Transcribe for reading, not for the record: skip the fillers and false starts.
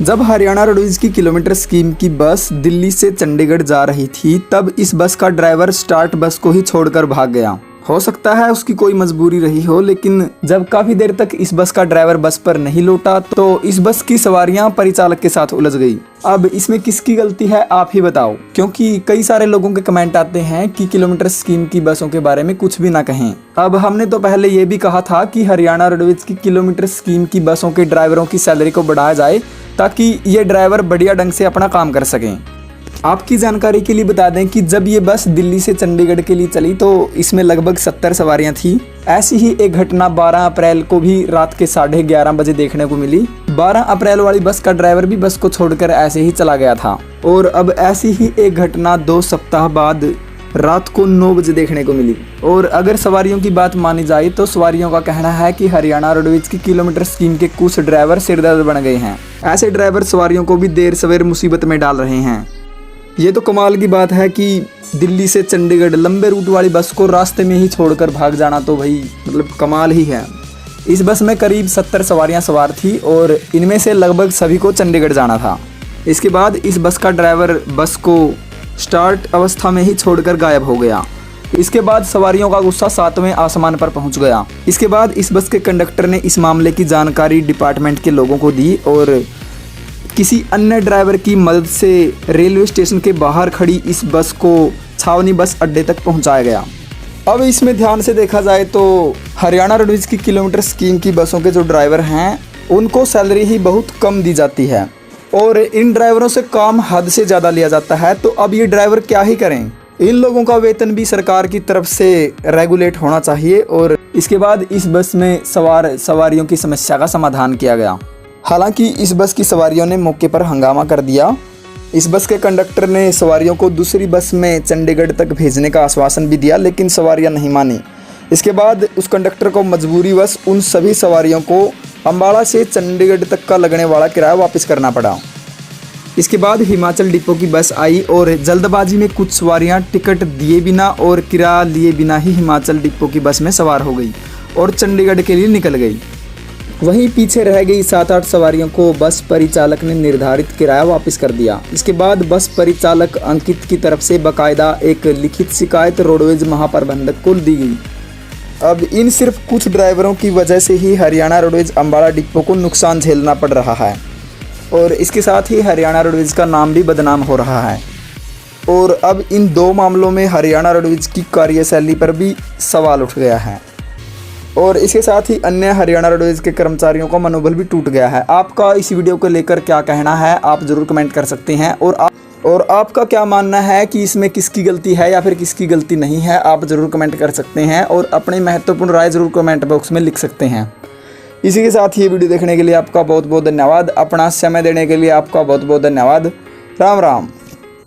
जब हरियाणा रोडवेज की kilometre scheme की बस दिल्ली से चंडीगढ़ जा रही थी, तब इस बस का ड्राइवर स्टार्ट बस को ही छोड़कर भाग गया। हो सकता है उसकी कोई मजबूरी रही हो, लेकिन जब काफी देर तक इस बस का ड्राइवर बस पर नहीं लौटा तो इस बस की सवारियां परिचालक के साथ उलझ गई। अब इसमें किसकी गलती है आप ही बताओ, क्योंकि कई सारे लोगों के कमेंट आते हैं कि किलोमीटर स्कीम की बसों के बारे में कुछ भी ना कहें। अब हमने तो पहले ये भी कहा था कि हरियाणा रोडवेज की किलोमीटर स्कीम की बसों के ड्राइवरों की सैलरी को बढ़ाया जाए ताकि ये ड्राइवर बढ़िया ढंग से अपना काम कर सकें। आपकी जानकारी के लिए बता दें कि जब ये बस दिल्ली से चंडीगढ़ के लिए चली तो इसमें लगभग 70 सवारियां थी। ऐसी ही एक घटना 12 अप्रैल को भी रात के 11:30 बजे देखने को मिली। 12 अप्रैल वाली बस का ड्राइवर भी बस को छोड़कर ऐसे ही चला गया था। और अब ऐसी ही एक घटना 2 सप्ताह बाद रात को 9 बजे देखने को मिली। और अगर सवारियों की बात मानी जाए तो सवारियों का कहना है कि हरियाणा रोडवेज की किलोमीटर स्कीम के कुछ ड्राइवर सिरदर्द बन गए हैं। ऐसे ड्राइवर सवारियों को भी देर सवेर मुसीबत में डाल रहे हैं। ये तो कमाल की बात है कि दिल्ली से चंडीगढ़ लंबे रूट वाली बस को रास्ते में ही छोड़कर भाग जाना तो भाई मतलब कमाल ही है। इस बस में करीब 70 सवारियां सवार थी और इनमें से लगभग सभी को चंडीगढ़ जाना था। इसके बाद इस बस का ड्राइवर बस को स्टार्ट अवस्था में ही छोड़कर गायब हो गया। इसके बाद सवारियों का गुस्सा 7वें आसमान पर पहुंच गया। इसके बाद इस बस के कंडक्टर ने इस मामले की जानकारी डिपार्टमेंट के लोगों को दी और किसी अन्य ड्राइवर की मदद से रेलवे स्टेशन के बाहर खड़ी इस बस को छावनी बस अड्डे तक पहुंचाया गया। अब इसमें ध्यान से देखा जाए तो हरियाणा रोडवेज की किलोमीटर स्कीम की बसों के जो ड्राइवर हैं उनको सैलरी ही बहुत कम दी जाती है और इन ड्राइवरों से काम हद से ज़्यादा लिया जाता है। तो अब ये ड्राइवर क्या ही करें। इन लोगों का वेतन भी सरकार की तरफ से रेगुलेट होना चाहिए। और इसके बाद इस बस में सवारियों की समस्या का समाधान किया गया। हालांकि इस बस की सवारियों ने मौके पर हंगामा कर दिया। इस बस के कंडक्टर ने सवारियों को दूसरी बस में चंडीगढ़ तक भेजने का आश्वासन भी दिया, लेकिन सवारियां नहीं मानी। इसके बाद उस कंडक्टर को मजबूरीवश उन सभी सवारियों को अम्बाला से चंडीगढ़ तक का लगने वाला किराया वापस करना पड़ा। इसके बाद हिमाचल डिपो की बस आई और जल्दबाजी में कुछ सवारियां टिकट दिए बिना और किराया लिए बिना ही हिमाचल डिपो की बस में सवार हो गई और चंडीगढ़ के लिए निकल गई। वहीं पीछे रह गई 7-8 सवारियों को बस परिचालक ने निर्धारित किराया वापस कर दिया। इसके बाद बस परिचालक अंकित की तरफ से बाकायदा एक लिखित शिकायत रोडवेज महाप्रबंधक को दी गई। अब इन सिर्फ कुछ ड्राइवरों की वजह से ही हरियाणा रोडवेज अम्बाला डिपो को नुकसान झेलना पड़ रहा है और इसके साथ ही हरियाणा रोडवेज का नाम भी बदनाम हो रहा है। और अब इन 2 मामलों में हरियाणा रोडवेज की कार्यशैली पर भी सवाल उठ गया है और इसके साथ ही अन्य हरियाणा रोडवेज के कर्मचारियों का मनोबल भी टूट गया है। आपका इस वीडियो को लेकर क्या कहना है आप ज़रूर कमेंट कर सकते हैं। और आपका क्या मानना है कि इसमें किसकी गलती है या फिर किसकी गलती नहीं है, आप ज़रूर कमेंट कर सकते हैं और अपनी महत्वपूर्ण राय ज़रूर कमेंट बॉक्स में लिख सकते हैं। इसी के साथ ये वीडियो देखने के लिए आपका बहुत बहुत धन्यवाद। अपना समय देने के लिए आपका बहुत बहुत धन्यवाद। राम राम।